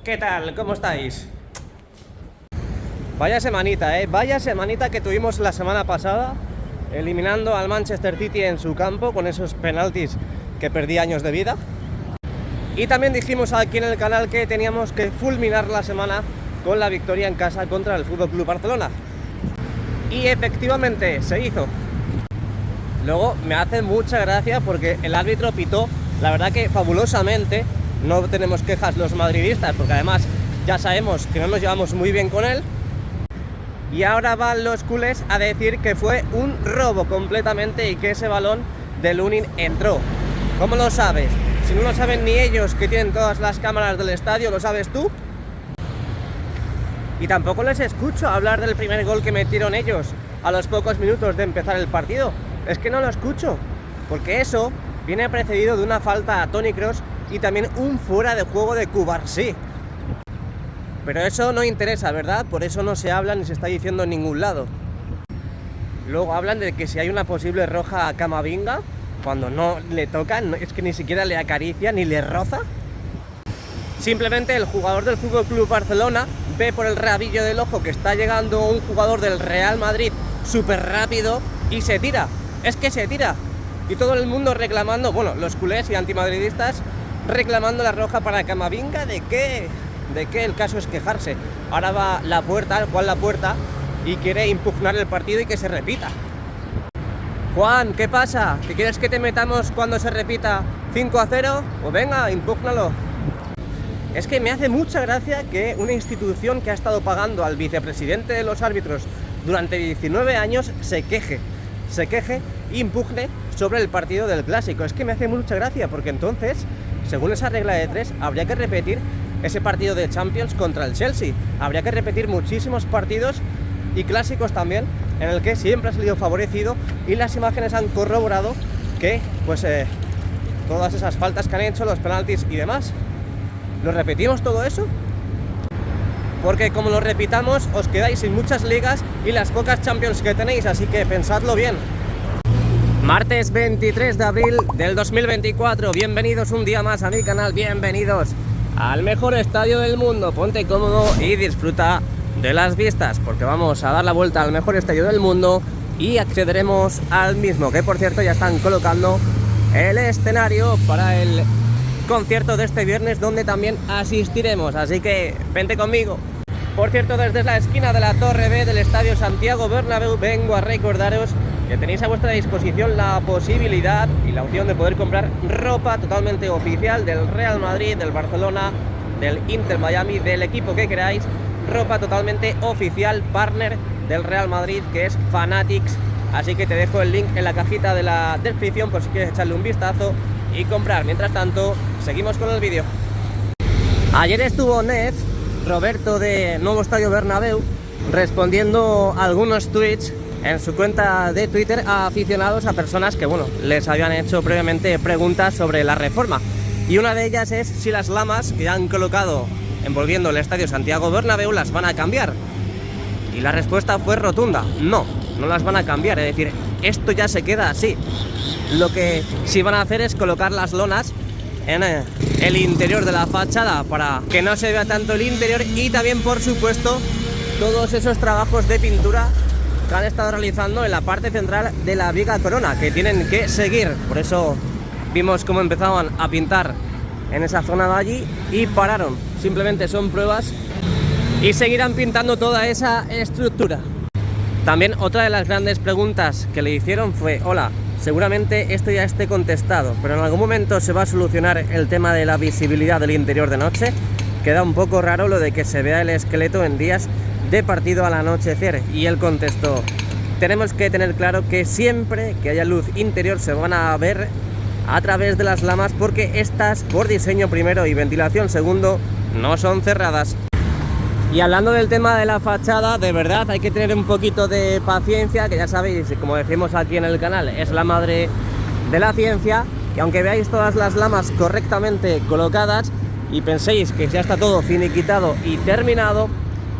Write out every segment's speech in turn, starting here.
¿Qué tal? ¿Cómo estáis? Vaya semanita, vaya semanita que tuvimos la semana pasada, eliminando al Manchester City en su campo con esos penaltis que perdí años de vida. Y también dijimos aquí en el canal que teníamos que fulminar la semana con la victoria en casa contra el FC Barcelona. Y efectivamente se hizo. Luego me hace mucha gracia porque el árbitro pitó, la verdad que fabulosamente. No tenemos quejas los madridistas, porque además ya sabemos que no nos llevamos muy bien con él. Y ahora van los culés a decir que fue un robo completamente y que ese balón de Lunin entró. ¿Cómo lo sabes? Si no lo saben ni ellos, que tienen todas las cámaras del estadio, ¿lo sabes tú? Y tampoco les escucho hablar del primer gol que metieron ellos a los pocos minutos de empezar el partido. Es que no lo escucho, porque eso viene precedido de una falta a Toni Kroos y también un fuera de juego de Cubarsí. Pero eso no interesa, ¿verdad? Por eso no se habla ni se está diciendo en ningún lado. Luego hablan de que si hay una posible roja a Camavinga, cuando no le tocan, es que ni siquiera le acaricia ni le roza. Simplemente el jugador del FC Barcelona ve por el rabillo del ojo que está llegando un jugador del Real Madrid súper rápido y se tira. Es que se tira. Y todo el mundo reclamando, bueno, los culés y antimadridistas reclamando la roja para Camavinga. ¿De qué? ¿De qué? El caso es quejarse. Ahora va Juan Lapuerta, y quiere impugnar el partido y que se repita. Juan, ¿qué pasa? ¿Que quieres que te metamos cuando se repita 5-0? Pues venga, impúgnalo. Es que me hace mucha gracia que una institución que ha estado pagando al vicepresidente de los árbitros durante 19 años se queje e impugne sobre el partido del Clásico. Es que me hace mucha gracia, porque entonces, según esa regla de 3, habría que repetir ese partido de Champions contra el Chelsea. Habría que repetir muchísimos partidos y clásicos también, en el que siempre ha salido favorecido, y las imágenes han corroborado que, pues, todas esas faltas que han hecho, los penaltis y demás. ¿Lo repetimos todo eso? Porque como lo repitamos, os quedáis sin muchas ligas y las pocas Champions que tenéis, así que pensadlo bien. Martes 23 de abril del 2024, bienvenidos un día más a mi canal, bienvenidos al mejor estadio del mundo. Ponte cómodo y disfruta de las vistas, porque vamos a dar la vuelta al mejor estadio del mundo y accederemos al mismo, que por cierto ya están colocando el escenario para el concierto de este viernes, donde también asistiremos, así que vente conmigo. Por cierto, desde la esquina de la Torre B del Estadio Santiago Bernabéu vengo a recordaros que tenéis a vuestra disposición la posibilidad y la opción de poder comprar ropa totalmente oficial del Real Madrid, del Barcelona, del Inter Miami, del equipo que queráis. Ropa totalmente oficial, partner del Real Madrid, que es Fanatics. Así que te dejo el link en la cajita de la descripción por si quieres echarle un vistazo y comprar. Mientras tanto, seguimos con el vídeo. Ayer estuvo Nef, Roberto de Nuevo Estadio Bernabéu, respondiendo a algunos tweets en su cuenta de Twitter a aficionados, a personas que, bueno, les habían hecho previamente preguntas sobre la reforma. Y una de ellas es si las lamas que han colocado envolviendo el Estadio Santiago Bernabéu las van a cambiar. Y la respuesta fue rotunda: no, no las van a cambiar. Es decir, esto ya se queda así. Lo que sí van a hacer es colocar las lonas en el interior de la fachada para que no se vea tanto el interior, y también, por supuesto, todos esos trabajos de pintura que han estado realizando en la parte central de la viga corona, que tienen que seguir. Por eso vimos cómo empezaban a pintar en esa zona de allí y pararon. Simplemente son pruebas y seguirán pintando toda esa estructura. También otra de las grandes preguntas que le hicieron fue: hola, seguramente esto ya esté contestado, pero en algún momento se va a solucionar el tema de la visibilidad del interior de noche. Queda un poco raro lo de que se vea el esqueleto en días de partido al anochecer. Y él contestó: tenemos que tener claro que siempre que haya luz interior se van a ver a través de las lamas, porque estas, por diseño primero y ventilación segundo, no son cerradas. Y hablando del tema de la fachada, de verdad hay que tener un poquito de paciencia, que ya sabéis, como decimos aquí en el canal, es la madre de la ciencia. Y aunque veáis todas las lamas correctamente colocadas y penséis que ya está todo finiquitado y terminado,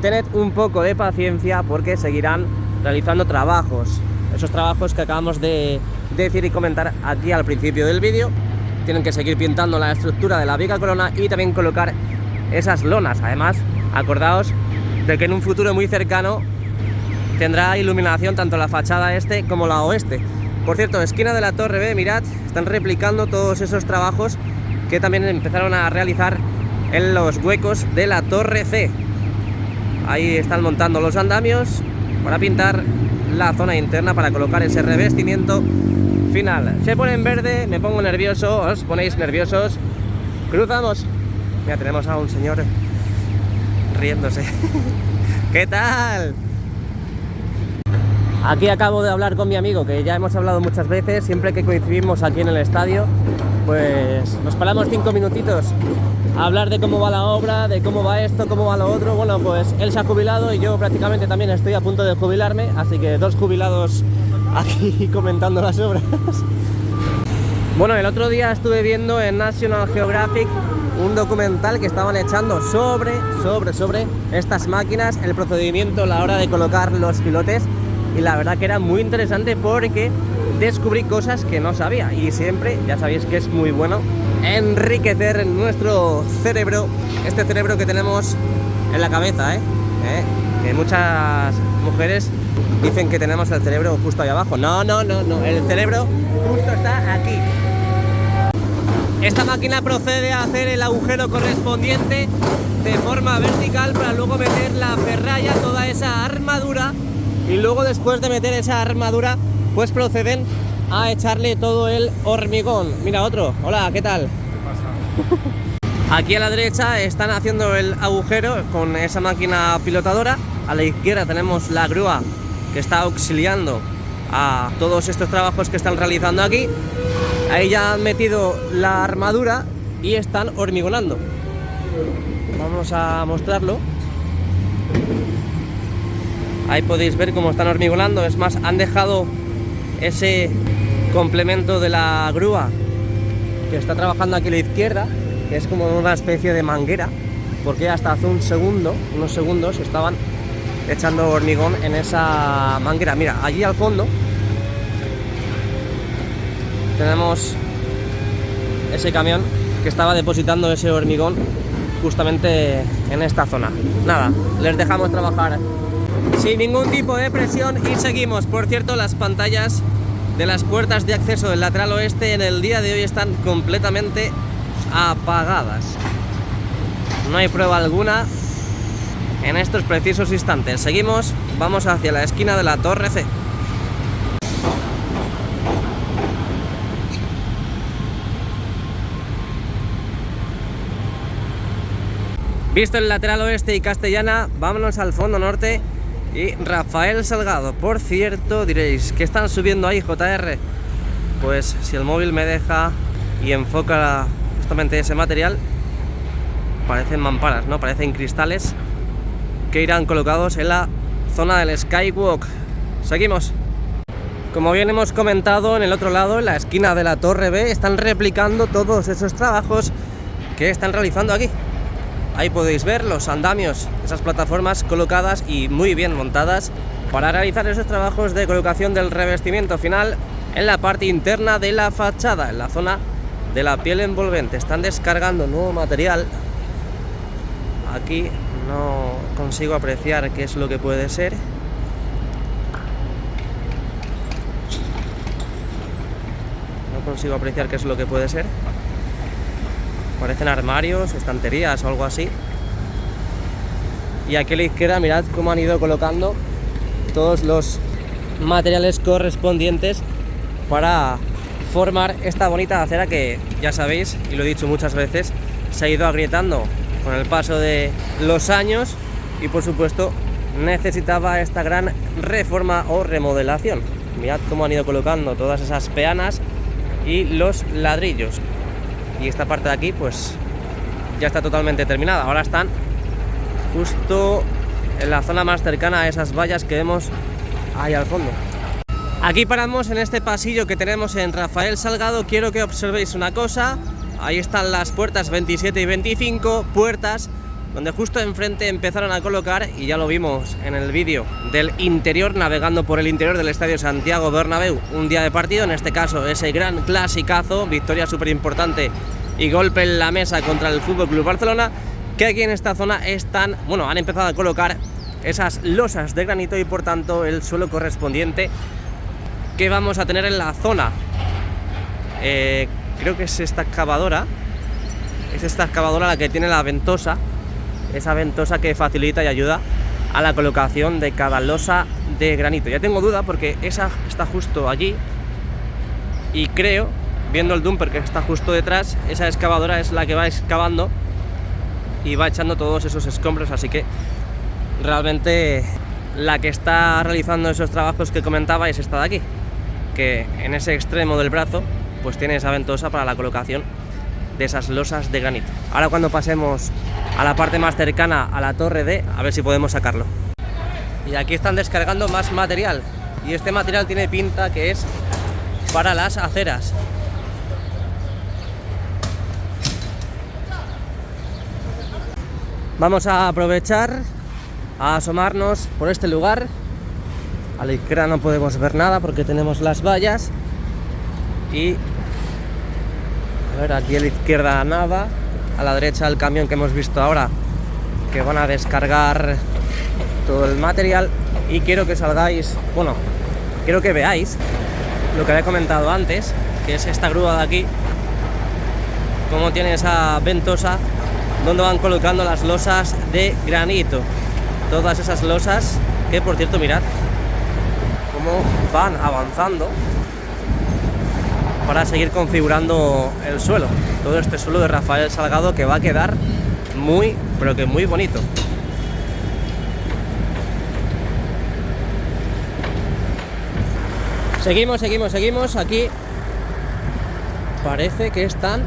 tened un poco de paciencia, porque seguirán realizando trabajos. Esos trabajos que acabamos de decir y comentar aquí al principio del vídeo. Tienen que seguir pintando la estructura de la viga corona y también colocar esas lonas. Además, acordaos de que en un futuro muy cercano tendrá iluminación tanto la fachada este como la oeste. Por cierto, esquina de la Torre B, mirad, están replicando todos esos trabajos que también empezaron a realizar en los huecos de la Torre C. Ahí están montando los andamios para pintar la zona interna, para colocar ese revestimiento final. Se pone en verde, me pongo nervioso, os ponéis nerviosos. Cruzamos. Mira, tenemos a un señor riéndose. ¿Qué tal? Aquí acabo de hablar con mi amigo, que ya hemos hablado muchas veces. Siempre que coincidimos aquí en el estadio, pues nos paramos 5 minutitos a hablar de cómo va la obra, de cómo va esto, cómo va lo otro. Bueno, pues él se ha jubilado y yo prácticamente también estoy a punto de jubilarme, así que 2 jubilados aquí comentando las obras. Bueno, el otro día estuve viendo en National Geographic un documental que estaban echando sobre estas máquinas, el procedimiento a la hora de colocar los pilotes, y la verdad que era muy interesante porque descubrí cosas que no sabía, y siempre, ya sabéis que es muy bueno enriquecer nuestro cerebro, este cerebro que tenemos en la cabeza, que muchas mujeres dicen que tenemos el cerebro justo ahí abajo. No, el cerebro justo está aquí. Esta máquina procede a hacer el agujero correspondiente de forma vertical para luego meter la ferralla, toda esa armadura, y luego después de meter esa armadura pues proceden a echarle todo el hormigón. Mira otro, hola, ¿qué tal? ¿Qué pasa? Aquí a la derecha están haciendo el agujero con esa máquina pilotadora, a la izquierda tenemos la grúa que está auxiliando a todos estos trabajos que están realizando aquí. Ahí ya han metido la armadura y están hormigonando. Vamos a mostrarlo. Ahí podéis ver cómo están hormigonando. Es más, han dejado ese complemento de la grúa que está trabajando aquí a la izquierda, que es como una especie de manguera, porque hasta hace unos segundos estaban echando hormigón en esa manguera. Mira, allí al fondo tenemos ese camión que estaba depositando ese hormigón justamente en esta zona. Nada, les dejamos trabajar sin ningún tipo de presión y seguimos. Por cierto, las pantallas de las puertas de acceso del lateral oeste en el día de hoy están completamente apagadas. No hay prueba alguna en estos precisos instantes. Seguimos, vamos hacia la esquina de la Torre C. Visto el lateral oeste y Castellana, vámonos al fondo norte y Rafael Salgado. Por cierto, diréis, ¿qué están subiendo ahí, JR? Pues si el móvil me deja y enfoca justamente ese material, parecen mamparas, ¿no? Parecen cristales que irán colocados en la zona del Skywalk. Seguimos. Como bien hemos comentado, en el otro lado, en la esquina de la Torre B, están replicando todos esos trabajos que están realizando aquí. Ahí podéis ver los andamios, esas plataformas colocadas y muy bien montadas para realizar esos trabajos de colocación del revestimiento final en la parte interna de la fachada, en la zona de la piel envolvente. Están descargando nuevo material. Aquí no consigo apreciar qué es lo que puede ser. No consigo apreciar qué es lo que puede ser. Parecen armarios, estanterías o algo así. Y aquí a la izquierda mirad cómo han ido colocando todos los materiales correspondientes para formar esta bonita acera que, ya sabéis, y lo he dicho muchas veces, se ha ido agrietando con el paso de los años y por supuesto necesitaba esta gran reforma o remodelación. Mirad cómo han ido colocando todas esas peanas y los ladrillos. Y esta parte de aquí pues ya está totalmente terminada. Ahora están justo en la zona más cercana a esas vallas que vemos ahí al fondo. Aquí paramos en este pasillo que tenemos en Rafael Salgado. Quiero que observéis una cosa. Ahí están las puertas 27 y 25, puertas donde justo enfrente empezaron a colocar, y ya lo vimos en el vídeo del interior, navegando por el interior del estadio Santiago Bernabéu, un día de partido, en este caso ese gran clasicazo, victoria súper importante y golpe en la mesa contra el FC Barcelona. que aquí en esta zona han empezado a colocar esas losas de granito y por tanto el suelo correspondiente que vamos a tener en la zona. Creo que es esta excavadora. Es esta excavadora la que tiene la ventosa. Esa ventosa que facilita y ayuda a la colocación de cada losa de granito. Ya tengo duda porque esa está justo allí. Y creo, viendo el dumper que está justo detrás, esa excavadora es la que va excavando y va echando todos esos escombros. Así que realmente la que está realizando esos trabajos que comentaba es esta de aquí, que en ese extremo del brazo pues tiene esa ventosa para la colocación de esas losas de granito. Ahora cuando pasemos a la parte más cercana a la torre D, a ver si podemos sacarlo. Y aquí están descargando más material, y este material tiene pinta que es para las aceras. Vamos a aprovechar a asomarnos por este lugar. A la izquierda no podemos ver nada porque tenemos las vallas. Y a ver, aquí a la izquierda nada. A la derecha el camión que hemos visto ahora, que van a descargar todo el material. Y quiero que salgáis, bueno, quiero que veáis lo que había comentado antes, que es esta grúa de aquí, como tiene esa ventosa donde van colocando las losas de granito. Todas esas losas que, por cierto, mirad cómo van avanzando para seguir configurando el suelo. Todo este suelo de Rafael Salgado que va a quedar muy, pero que muy bonito. Seguimos. Aquí parece que están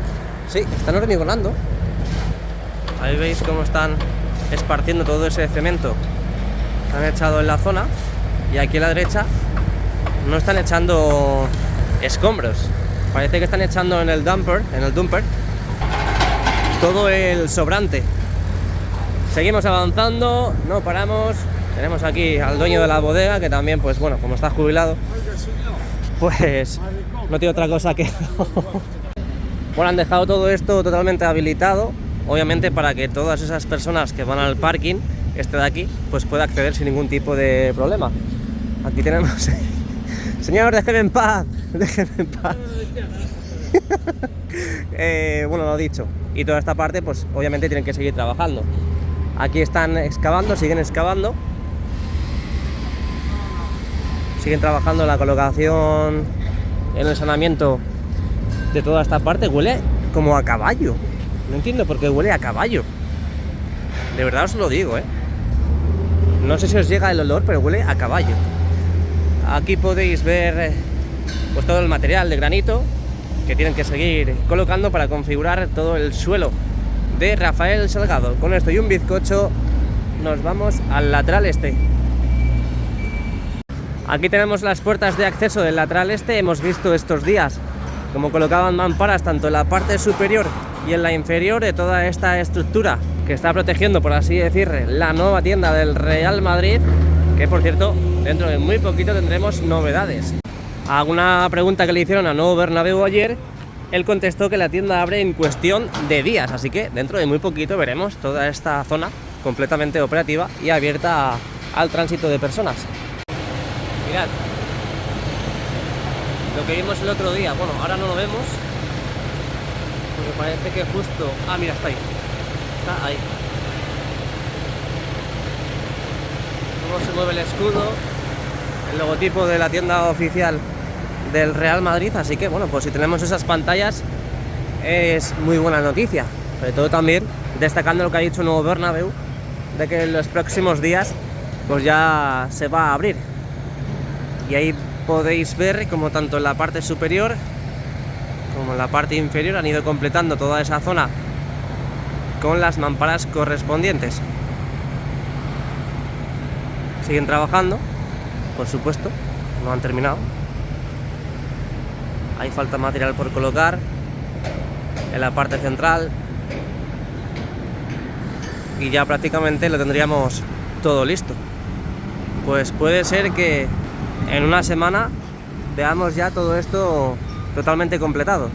hormigonando. Ahí veis cómo están esparciendo todo ese cemento que han echado en la zona. Y aquí a la derecha no están echando escombros, parece que están echando en el dumper, todo el sobrante. Seguimos avanzando, no paramos. Tenemos aquí al dueño de la bodega, que también, pues bueno, como está jubilado, pues no tiene otra cosa que bueno, han dejado todo esto totalmente habilitado, obviamente para que todas esas personas que van al parking, este de aquí, pues pueda acceder sin ningún tipo de problema. Aquí tenemos señor, déjeme en paz. Bueno, lo dicho. Y toda esta parte, pues obviamente tienen que seguir trabajando. Aquí están excavando, siguen excavando. Siguen trabajando en la colocación, en el saneamiento de toda esta parte. Huele como a caballo. No entiendo por qué huele a caballo. De verdad os lo digo, No sé si os llega el olor, pero huele a caballo. Aquí podéis ver pues todo el material de granito que tienen que seguir colocando para configurar todo el suelo de Rafael Salgado. Con esto y un bizcocho nos vamos al lateral este. Aquí tenemos las puertas de acceso del lateral este. Hemos visto estos días cómo colocaban mamparas tanto en la parte superior y en la inferior de toda esta estructura que está protegiendo, por así decir, la nueva tienda del Real Madrid, que por cierto, dentro de muy poquito tendremos novedades. A una pregunta que le hicieron a Nuevo Bernabéu ayer, él contestó que la tienda abre en cuestión de días, así que dentro de muy poquito veremos toda esta zona completamente operativa y abierta al tránsito de personas. Mirad lo que vimos el otro día. Bueno, ahora no lo vemos porque parece que justo... Ah, mira, está ahí. Está ahí. Cómo se mueve el escudo, el logotipo de la tienda oficial del Real Madrid. Así que bueno, pues si tenemos esas pantallas es muy buena noticia. Sobre todo también destacando lo que ha dicho Nuevo Bernabéu, de que en los próximos días pues ya se va a abrir. Y ahí podéis ver como tanto en la parte superior como en la parte inferior han ido completando toda esa zona con las mamparas correspondientes. Siguen trabajando, por supuesto, no han terminado. Hay falta material por colocar en la parte central y ya prácticamente lo tendríamos todo listo. Pues puede ser que en una semana veamos ya todo esto totalmente completado.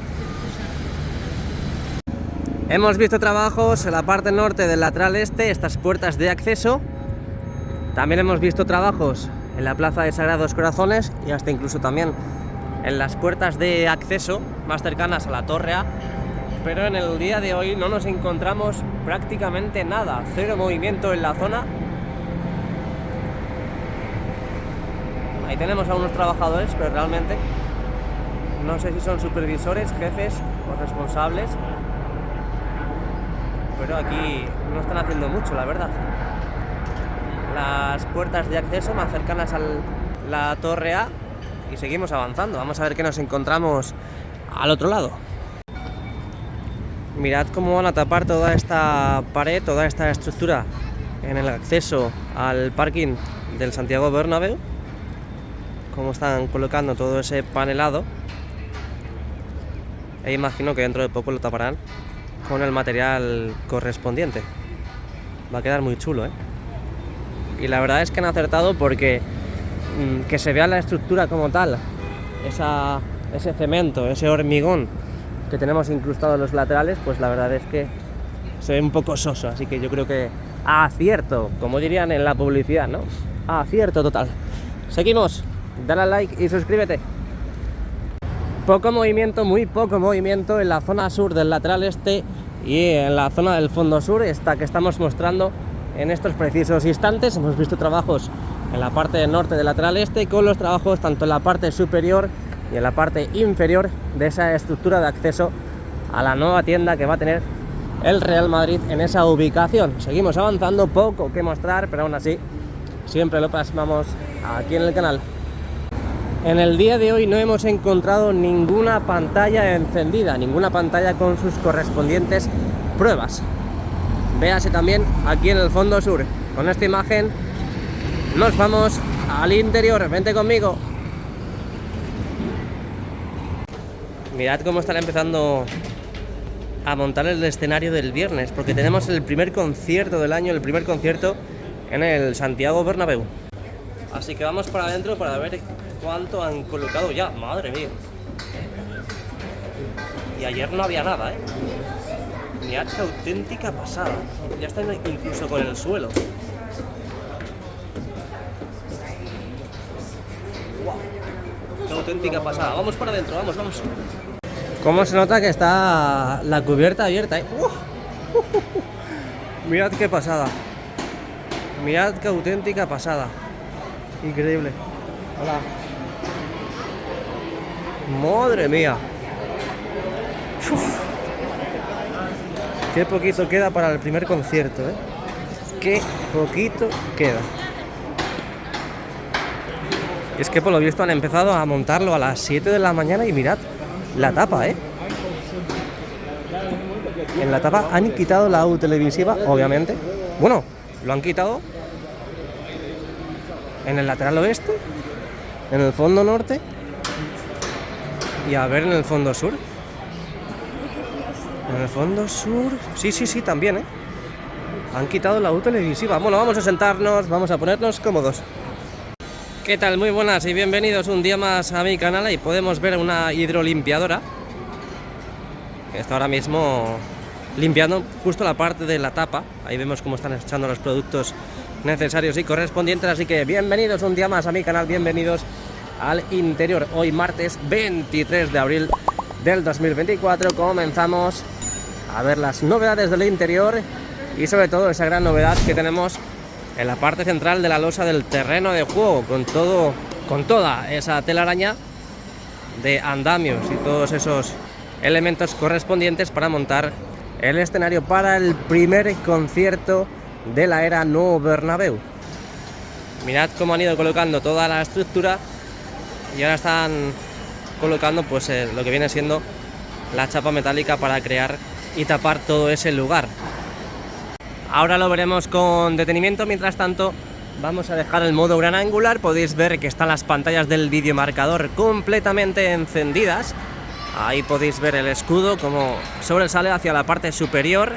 Hemos visto trabajos en la parte norte del lateral este, estas puertas de acceso. También hemos visto trabajos en la plaza de Sagrados Corazones y hasta incluso también en las puertas de acceso más cercanas a la Torre A. Pero en el día de hoy no nos encontramos prácticamente nada, cero movimiento en la zona. Ahí tenemos a unos trabajadores, pero realmente no sé si son supervisores, jefes o responsables. Pero aquí no están haciendo mucho, la verdad. Las puertas de acceso más cercanas a la Torre A y seguimos avanzando. Vamos a ver qué nos encontramos al otro lado. Mirad cómo van a tapar toda esta pared, toda esta estructura en el acceso al parking del Santiago Bernabéu. Cómo están colocando todo ese panelado. E imagino que dentro de poco lo taparán con el material correspondiente. Va a quedar muy chulo, ¿eh? Y la verdad es que han acertado porque que se vea la estructura como tal, ese cemento, ese hormigón que tenemos incrustado en los laterales, pues la verdad es que se ve un poco soso, así que yo creo que acierto, como dirían en la publicidad, ¿no? Acierto total. Seguimos, dale al like y suscríbete. Poco movimiento, muy poco movimiento en la zona sur del lateral este y en la zona del fondo sur, esta que estamos mostrando en estos precisos instantes. Hemos visto trabajos en la parte norte del lateral este, con los trabajos tanto en la parte superior y en la parte inferior de esa estructura de acceso a la nueva tienda que va a tener el Real Madrid en esa ubicación. Seguimos avanzando, poco que mostrar, pero aún así siempre lo plasmamos aquí en el canal. En el día de hoy no hemos encontrado ninguna pantalla encendida, ninguna pantalla con sus correspondientes pruebas. Véase también aquí en el fondo sur. Con esta imagen nos vamos al interior. Vente conmigo. Mirad cómo están empezando a montar el escenario del viernes, porque tenemos el primer concierto del año, el primer concierto en el Santiago Bernabéu. Así que vamos para adentro para ver cuánto han colocado ya. Madre mía. Y ayer no había nada, ¿eh? Mirad qué auténtica pasada. Ya están incluso con el suelo. ¡Wow! Qué auténtica pasada. Vamos para adentro, vamos. Cómo se nota que está la cubierta abierta, ¿eh? Mirad qué pasada. Mirad qué auténtica pasada. Increíble. Hola. Madre mía. Qué poquito queda para el primer concierto, ¿eh? Qué poquito queda. Es que por lo visto han empezado a montarlo a las 7 de la mañana y mirad la tapa, ¿eh? En la tapa han quitado la U televisiva, obviamente. Bueno, lo han quitado en el lateral oeste, en el fondo norte y a ver en el fondo sur. En el fondo sur... Sí, también, ¿eh? Han quitado la U televisiva. Bueno, vamos a sentarnos, vamos a ponernos cómodos. ¿Qué tal? Muy buenas y bienvenidos un día más a mi canal. Ahí podemos ver una hidrolimpiadora que está ahora mismo limpiando justo la parte de la tapa. Ahí vemos cómo están echando los productos necesarios y correspondientes. Así que bienvenidos un día más a mi canal, bienvenidos al interior. Hoy martes 23 de abril del 2024 comenzamos a ver las novedades del interior y sobre todo esa gran novedad que tenemos en la parte central de la losa del terreno de juego, con toda esa telaraña de andamios y todos esos elementos correspondientes para montar el escenario para el primer concierto de la era Nou Bernabéu. Mirad cómo han ido colocando toda la estructura y ahora están colocando pues lo que viene siendo la chapa metálica para crear y tapar todo ese lugar. Ahora lo veremos con detenimiento. Mientras tanto vamos a dejar el modo gran angular. Podéis ver que están las pantallas del videomarcador completamente encendidas. Ahí podéis ver el escudo como sobresale hacia la parte superior,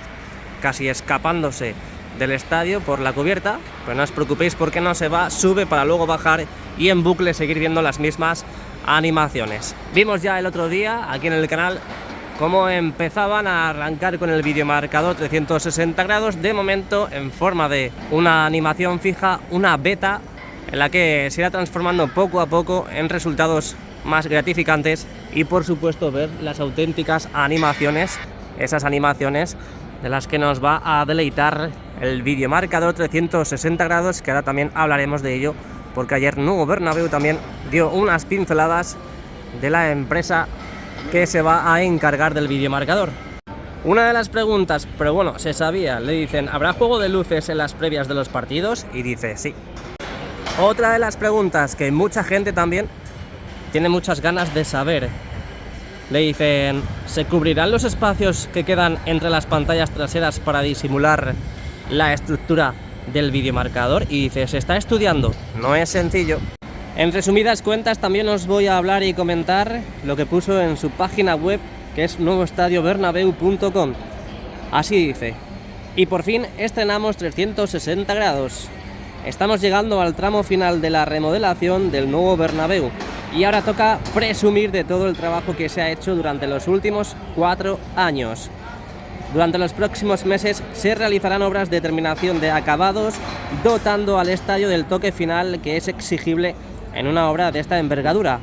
casi escapándose del estadio por la cubierta, pero no os preocupéis porque no se va, sube para luego bajar y en bucle seguir viendo las mismas animaciones. Vimos ya el otro día aquí en el canal cómo empezaban a arrancar con el videomarcador 360 grados, de momento en forma de una animación fija, una beta, en la que se irá transformando poco a poco en resultados más gratificantes y por supuesto ver las auténticas animaciones, esas animaciones de las que nos va a deleitar el videomarcador 360 grados, que ahora también hablaremos de ello, porque ayer Nuevo Bernabéu también dio unas pinceladas de la empresa que se va a encargar del videomarcador. Una de las preguntas, pero bueno, se sabía, le dicen, ¿habrá juego de luces en las previas de los partidos? Y dice sí. Otra de las preguntas que mucha gente también tiene muchas ganas de saber, le dicen, ¿se cubrirán los espacios que quedan entre las pantallas traseras para disimular la estructura del videomarcador? Y dice, se está estudiando, no es sencillo. En resumidas cuentas, también os voy a hablar y comentar lo que puso en su página web, que es nuevoestadiobernabeu.com. Así dice, y por fin estrenamos 360 grados. Estamos llegando al tramo final de la remodelación del Nuevo Bernabéu y ahora toca presumir de todo el trabajo que se ha hecho durante los últimos 4 años. Durante los próximos meses se realizarán obras de terminación de acabados, dotando al estadio del toque final que es exigible en una obra de esta envergadura.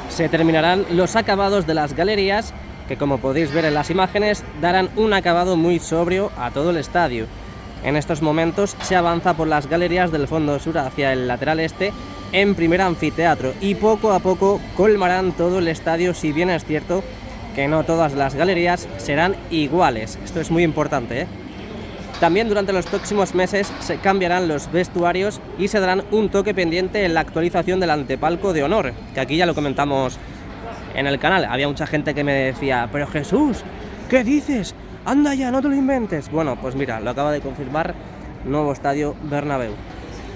Se terminarán los acabados de las galerías, que como podéis ver en las imágenes, darán un acabado muy sobrio a todo el estadio. En estos momentos se avanza por las galerías del fondo sur hacia el lateral este en primer anfiteatro y poco a poco colmarán todo el estadio, si bien es cierto que no todas las galerías serán iguales. Esto es muy importante, ¿eh? También durante los próximos meses se cambiarán los vestuarios y se darán un toque pendiente en la actualización del antepalco de honor, que aquí ya lo comentamos en el canal. Había mucha gente que me decía, pero Jesús, ¿qué dices? Anda ya, no te lo inventes. Bueno, pues mira, lo acaba de confirmar Nuevo Estadio Bernabéu.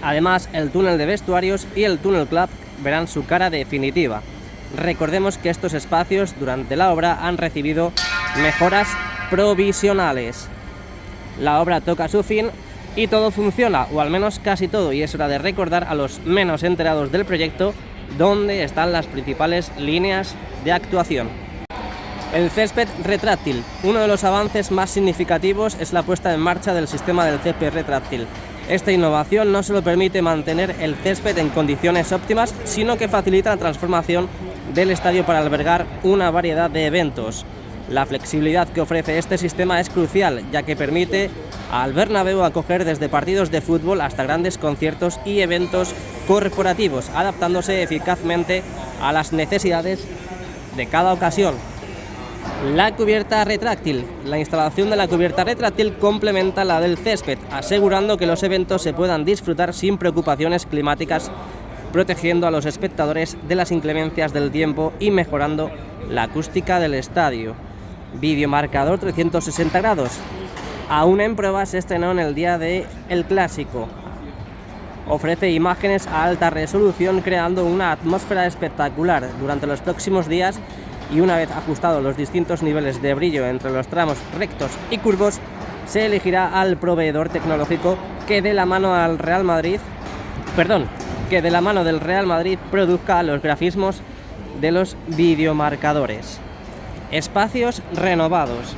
Además, el túnel de vestuarios y el túnel club verán su cara definitiva. Recordemos que estos espacios durante la obra han recibido mejoras provisionales. La obra toca su fin y todo funciona, o al menos casi todo, y es hora de recordar a los menos enterados del proyecto dónde están las principales líneas de actuación. El césped retráctil. Uno de los avances más significativos es la puesta en marcha del sistema del césped retráctil. Esta innovación no solo permite mantener el césped en condiciones óptimas, sino que facilita la transformación del estadio para albergar una variedad de eventos. La flexibilidad que ofrece este sistema es crucial, ya que permite al Bernabéu acoger desde partidos de fútbol hasta grandes conciertos y eventos corporativos, adaptándose eficazmente a las necesidades de cada ocasión. La cubierta retráctil. La instalación de la cubierta retráctil complementa la del césped, asegurando que los eventos se puedan disfrutar sin preocupaciones climáticas, protegiendo a los espectadores de las inclemencias del tiempo y mejorando la acústica del estadio. Videomarcador 360 grados. Aún en prueba, se estrenó en el día del Clásico. Ofrece imágenes a alta resolución, creando una atmósfera espectacular. Durante los próximos días, y una vez ajustados los distintos niveles de brillo entre los tramos rectos y curvos, se elegirá al proveedor tecnológico que de la mano del Real Madrid produzca los grafismos de los videomarcadores. Espacios renovados.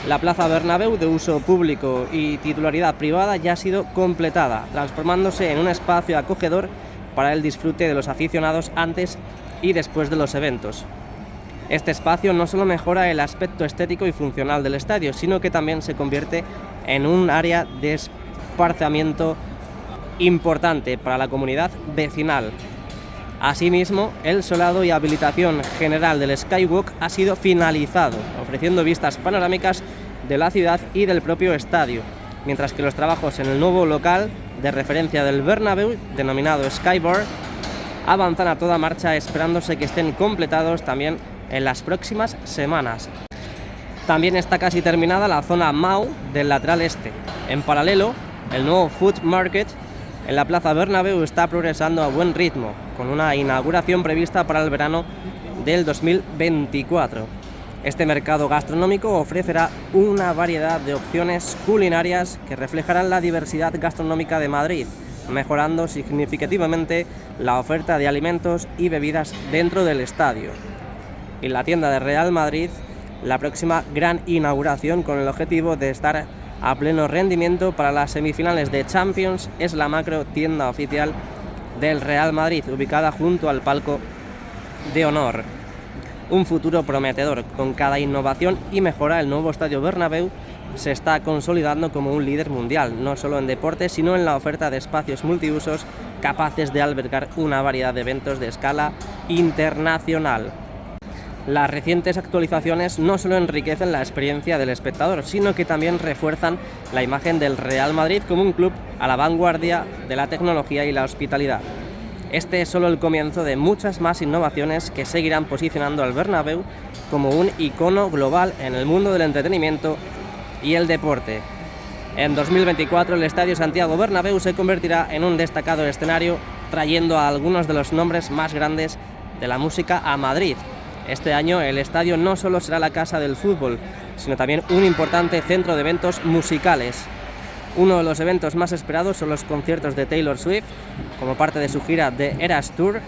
La Plaza Bernabéu, de uso público y titularidad privada, ya ha sido completada, transformándose en un espacio acogedor para el disfrute de los aficionados antes y después de los eventos. Este espacio no solo mejora el aspecto estético y funcional del estadio, sino que también se convierte en un área de esparcimiento importante para la comunidad vecinal. Asimismo, el solado y habilitación general del Skywalk ha sido finalizado, ofreciendo vistas panorámicas de la ciudad y del propio estadio, mientras que los trabajos en el nuevo local de referencia del Bernabéu, denominado Skybar, avanzan a toda marcha, esperándose que estén completados también en las próximas semanas. También está casi terminada la zona Mau del lateral este. En paralelo, el nuevo Food Market en la Plaza Bernabéu está progresando a buen ritmo, con una inauguración prevista para el verano del 2024. Este mercado gastronómico ofrecerá una variedad de opciones culinarias que reflejarán la diversidad gastronómica de Madrid, mejorando significativamente la oferta de alimentos y bebidas dentro del estadio. Y la tienda de Real Madrid la próxima gran inauguración con el objetivo de estar a pleno rendimiento para las semifinales de Champions. Es la macro tienda oficial del Real Madrid, ubicada junto al palco de honor. Un futuro prometedor. Con cada innovación y mejora, el nuevo Estadio Bernabéu se está consolidando como un líder mundial, no solo en deporte, sino en la oferta de espacios multiusos capaces de albergar una variedad de eventos de escala internacional. Las recientes actualizaciones no solo enriquecen la experiencia del espectador, sino que también refuerzan la imagen del Real Madrid como un club a la vanguardia de la tecnología y la hospitalidad. Este es solo el comienzo de muchas más innovaciones que seguirán posicionando al Bernabéu como un icono global en el mundo del entretenimiento y el deporte. En 2024 el Estadio Santiago Bernabéu se convertirá en un destacado escenario, trayendo a algunos de los nombres más grandes de la música a Madrid. Este año el estadio no solo será la casa del fútbol, sino también un importante centro de eventos musicales. Uno de los eventos más esperados son los conciertos de Taylor Swift, como parte de su gira de Eras Tour.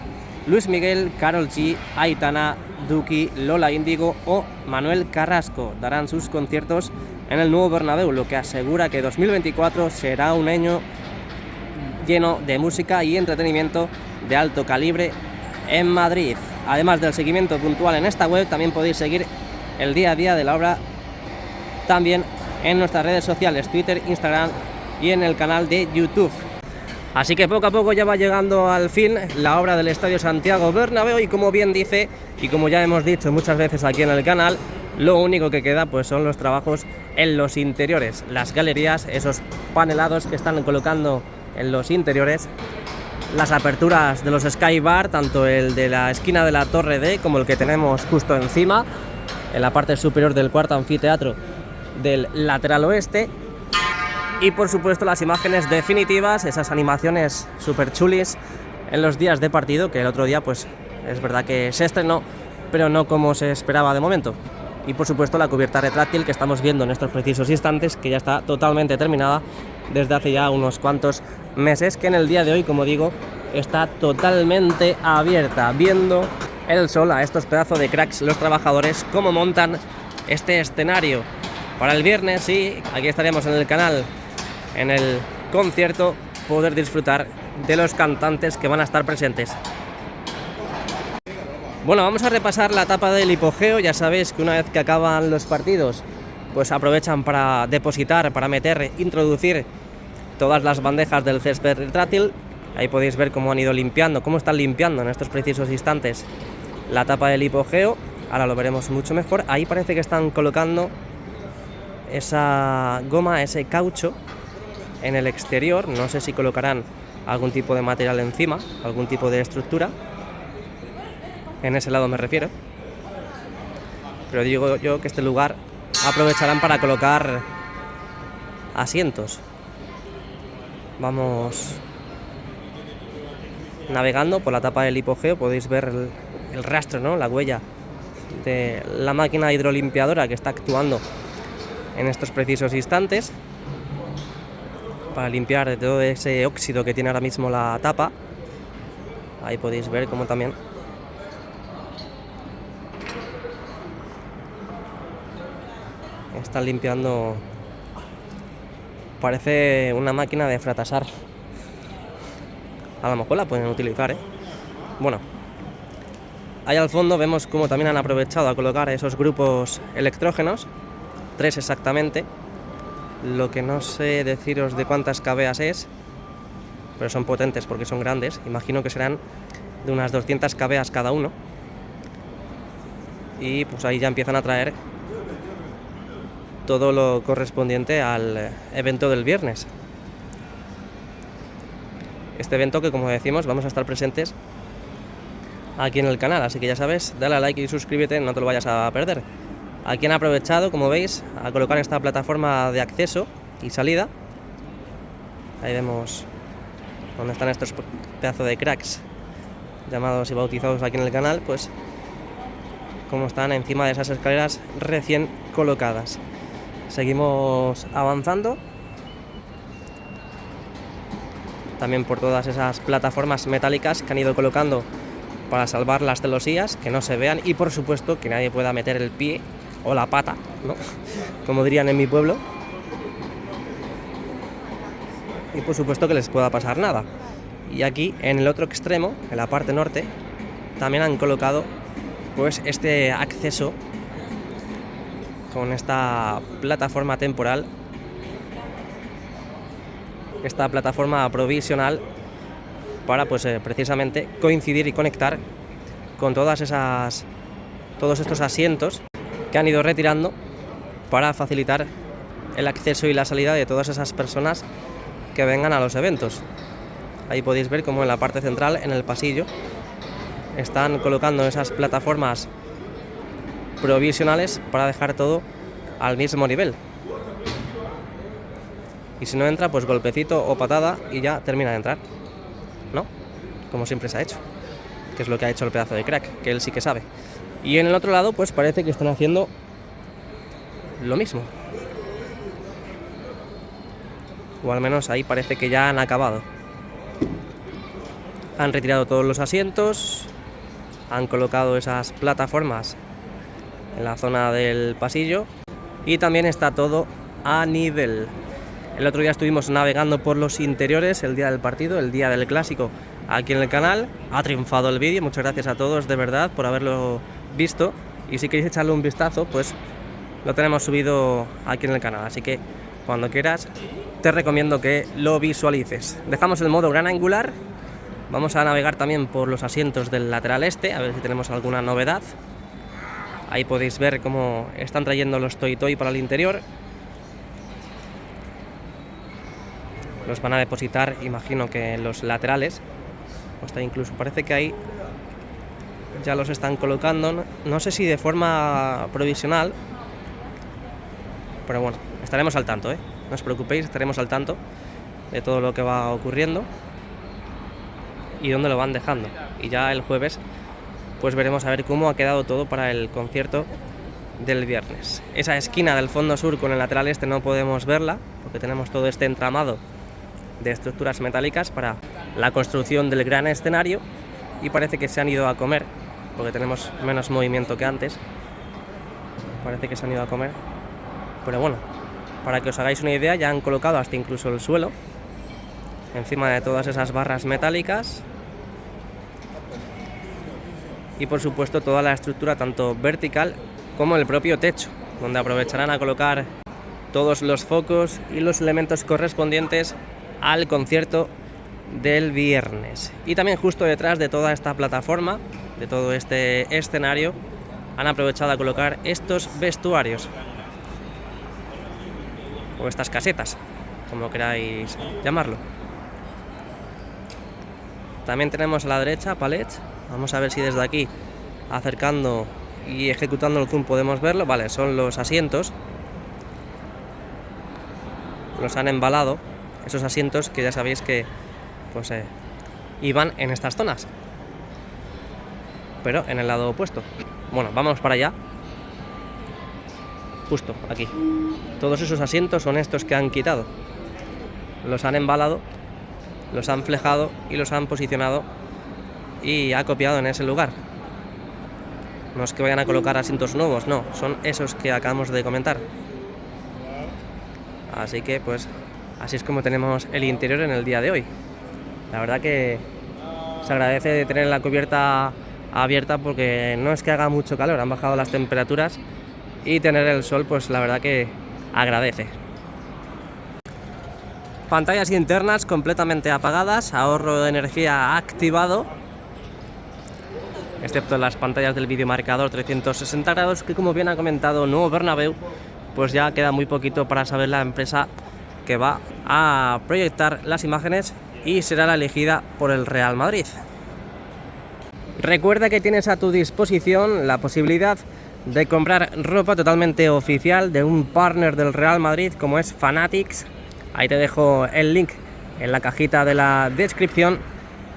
Luis Miguel, Karol G, Aitana, Duki, Lola Índigo o Manuel Carrasco darán sus conciertos en el nuevo Bernabéu, lo que asegura que 2024 será un año lleno de música y entretenimiento de alto calibre en Madrid. Además del seguimiento puntual en esta web, también podéis seguir el día a día de la obra también en nuestras redes sociales, Twitter, Instagram y en el canal de YouTube. Así que poco a poco ya va llegando al fin la obra del Estadio Santiago Bernabéu y, como bien dice y como ya hemos dicho muchas veces aquí en el canal, lo único que queda pues son los trabajos en los interiores, las galerías, esos panelados que están colocando en los interiores, las aperturas de los Sky Bar, tanto el de la esquina de la Torre D como el que tenemos justo encima, en la parte superior del cuarto anfiteatro del lateral oeste, y por supuesto las imágenes definitivas, esas animaciones super chulis en los días de partido, que el otro día pues es verdad que se estrenó, pero no como se esperaba de momento. Y por supuesto la cubierta retráctil que estamos viendo en estos precisos instantes, que ya está totalmente terminada desde hace ya unos cuantos meses, que en el día de hoy, como digo, está totalmente abierta, viendo el sol a estos pedazos de cracks, los trabajadores, cómo montan este escenario para el viernes. Y aquí estaremos en el canal, en el concierto, poder disfrutar de los cantantes que van a estar presentes. Bueno, vamos a repasar la etapa del hipogeo. Ya sabéis que una vez que acaban los partidos, pues aprovechan para depositar, para meter, introducir todas las bandejas del césped retráctil. Ahí podéis ver cómo han ido limpiando, cómo están limpiando en estos precisos instantes la tapa del hipogeo. Ahora lo veremos mucho mejor. Ahí parece que están colocando esa goma, ese caucho en el exterior. No sé si colocarán algún tipo de material encima, algún tipo de estructura. En ese lado me refiero. Pero digo yo que este lugar aprovecharán para colocar asientos. Vamos navegando por la tapa del hipogeo. Podéis ver el rastro, ¿no? La huella de la máquina hidrolimpiadora que está actuando en estos precisos instantes para limpiar de todo ese óxido que tiene ahora mismo la tapa. Ahí podéis ver cómo también están limpiando. Parece una máquina de fratasar. A lo mejor la pueden utilizar, ¿eh? Bueno, ahí al fondo vemos cómo también han aprovechado a colocar esos grupos electrógenos, 3 exactamente. Lo que no sé deciros de cuántas kVA es, pero son potentes porque son grandes. Imagino que serán de unas 200 kVA cada uno. Y pues ahí ya empiezan a traer todo lo correspondiente al evento del viernes. Este evento que, como decimos, vamos a estar presentes aquí en el canal, así que ya sabes, dale a like y suscríbete, no te lo vayas a perder. Aquí han aprovechado, como veis, a colocar esta plataforma de acceso y salida. Ahí vemos donde están estos pedazos de cracks llamados y bautizados aquí en el canal, pues como están encima de esas escaleras recién colocadas. Seguimos avanzando también por todas esas plataformas metálicas que han ido colocando para salvar las celosías, que no se vean y por supuesto que nadie pueda meter el pie o la pata, ¿no? Como dirían en mi pueblo. Y por supuesto que les pueda pasar nada. Y aquí en el otro extremo, en la parte norte, también han colocado pues este acceso con esta plataforma temporal, esta plataforma provisional para pues precisamente coincidir y conectar con todos estos asientos que han ido retirando para facilitar el acceso y la salida de todas esas personas que vengan a los eventos. Ahí podéis ver cómo en la parte central, en el pasillo, están colocando esas plataformas provisionales para dejar todo al mismo nivel. Y si no entra, pues golpecito o patada y ya termina de entrar, ¿no? Como siempre se ha hecho, que es lo que ha hecho el pedazo de crack, que él sí que sabe. Y en el otro lado, pues parece que están haciendo lo mismo. O al menos ahí parece que ya han acabado. Han retirado todos los asientos, han colocado esas plataformas en la zona del pasillo y también está todo a nivel. El otro día estuvimos navegando por los interiores, el día del partido, el día del clásico, aquí en el canal. Ha triunfado el vídeo, muchas gracias a todos de verdad por haberlo visto, y si queréis echarle un vistazo, pues lo tenemos subido aquí en el canal, así que cuando quieras te recomiendo que lo visualices. Dejamos el modo gran angular. Vamos a navegar también por los asientos del lateral este, a ver si tenemos alguna novedad. Ahí podéis ver cómo están trayendo los Toy Toy para el interior. Los van a depositar, imagino que en los laterales. O hasta incluso parece que ahí ya los están colocando. No sé si de forma provisional, pero bueno, estaremos al tanto, ¿eh? No os preocupéis, estaremos al tanto de todo lo que va ocurriendo y dónde lo van dejando. Y ya el jueves pues veremos a ver cómo ha quedado todo para el concierto del viernes. Esa esquina del fondo sur con el lateral este no podemos verla porque tenemos todo este entramado de estructuras metálicas para la construcción del gran escenario, y parece que se han ido a comer porque tenemos menos movimiento que antes. Parece que se han ido a comer, pero bueno, para que os hagáis una idea, ya han colocado hasta incluso el suelo encima de todas esas barras metálicas. Y por supuesto toda la estructura, tanto vertical como el propio techo, donde aprovecharán a colocar todos los focos y los elementos correspondientes al concierto del viernes. Y también justo detrás de toda esta plataforma, de todo este escenario, han aprovechado a colocar estos vestuarios, o estas casetas, como queráis llamarlo. También tenemos a la derecha palets. Vamos a ver si desde aquí, acercando y ejecutando el zoom, podemos verlo. Vale, son los asientos. Los han embalado, esos asientos que ya sabéis que pues iban en estas zonas, pero en el lado opuesto. Bueno, vamos para allá. Justo aquí. Todos esos asientos son estos que han quitado. Los han embalado, los han flejado y los han posicionado y ha copiado en ese lugar. No es que vayan a colocar asientos nuevos, no, son esos que acabamos de comentar. Así que pues así es como tenemos el interior en el día de hoy. La verdad que se agradece de tener la cubierta abierta porque no es que haga mucho calor, han bajado las temperaturas y tener el sol pues la verdad que agradece. Pantallas internas completamente apagadas, ahorro de energía activado, excepto las pantallas del videomarcador 360 grados, que como bien ha comentado Nuevo Bernabéu, pues ya queda muy poquito para saber la empresa que va a proyectar las imágenes y será la elegida por el Real Madrid. Recuerda que tienes a tu disposición la posibilidad de comprar ropa totalmente oficial de un partner del Real Madrid como es Fanatics. Ahí te dejo el link en la cajita de la descripción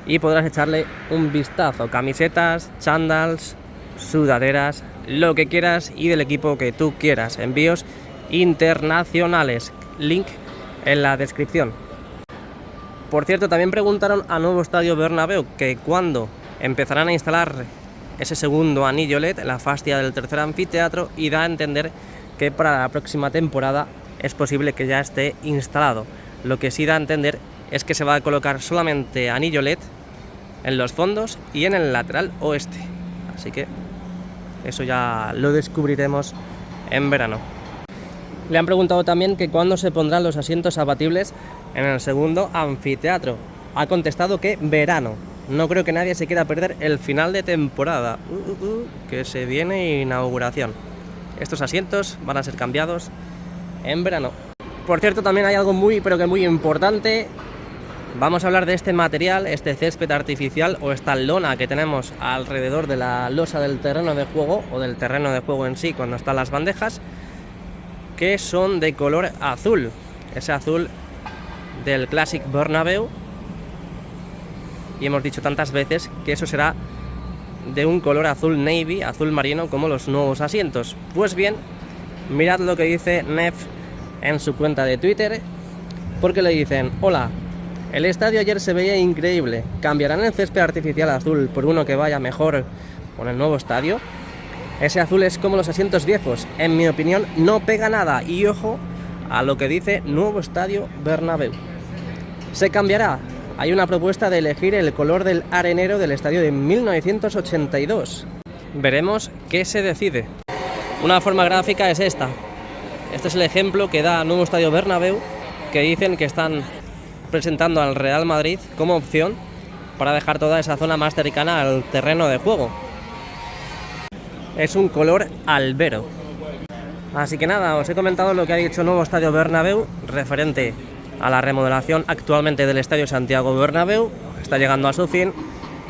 y podrás echarle un vistazo. Camisetas, chándals, sudaderas, lo que quieras y del equipo que tú quieras. Envíos internacionales. Link en la descripción. Por cierto, también preguntaron a Nuevo Estadio Bernabéu que cuándo empezarán a instalar ese segundo anillo LED, la fascia del tercer anfiteatro, y da a entender que para la próxima temporada es posible que ya esté instalado. Lo que sí da a entender es que se va a colocar solamente anillo LED en los fondos y en el lateral oeste. Así que eso ya lo descubriremos en verano. Le han preguntado también que cuándo se pondrán los asientos abatibles en el segundo anfiteatro. Ha contestado que verano. No creo que nadie se quiera perder el final de temporada, que se viene inauguración. Estos asientos van a ser cambiados en verano. Por cierto, también hay algo muy importante. Vamos a hablar de este material, este césped artificial o esta lona que tenemos alrededor de la losa del terreno de juego, o del terreno de juego en sí cuando están las bandejas, que son de color azul, ese azul del Classic Bernabéu, y hemos dicho tantas veces que eso será de un color azul navy, azul marino, como los nuevos asientos. Pues bien, mirad lo que dice Neff en su cuenta de Twitter, porque le dicen: hola, el estadio ayer se veía increíble, ¿cambiarán el césped artificial azul por uno que vaya mejor con el nuevo estadio? Ese azul es como los asientos viejos, en mi opinión no pega nada, y ojo a lo que dice nuevo estadio Bernabéu. Se cambiará, hay una propuesta de elegir el color del arenero del estadio de 1982. Veremos qué se decide. Una forma gráfica es esta. Este es el ejemplo que da nuevo estadio Bernabéu, que dicen que están presentando al Real Madrid como opción para dejar toda esa zona más cercana al terreno de juego. Es un color albero. Así que nada, os he comentado lo que ha dicho el nuevo estadio Bernabéu referente a la remodelación actualmente del estadio Santiago Bernabéu. Está llegando a su fin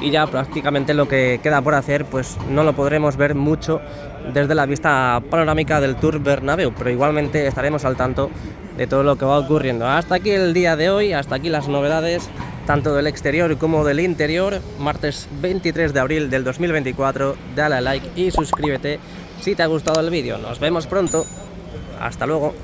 y ya prácticamente lo que queda por hacer pues no lo podremos ver mucho desde la vista panorámica del Tour Bernabéu, pero igualmente estaremos al tanto de todo lo que va ocurriendo. Hasta aquí el día de hoy, hasta aquí las novedades tanto del exterior como del interior. Martes 23 de abril del 2024, dale a like y suscríbete si te ha gustado el vídeo. Nos vemos pronto, hasta luego.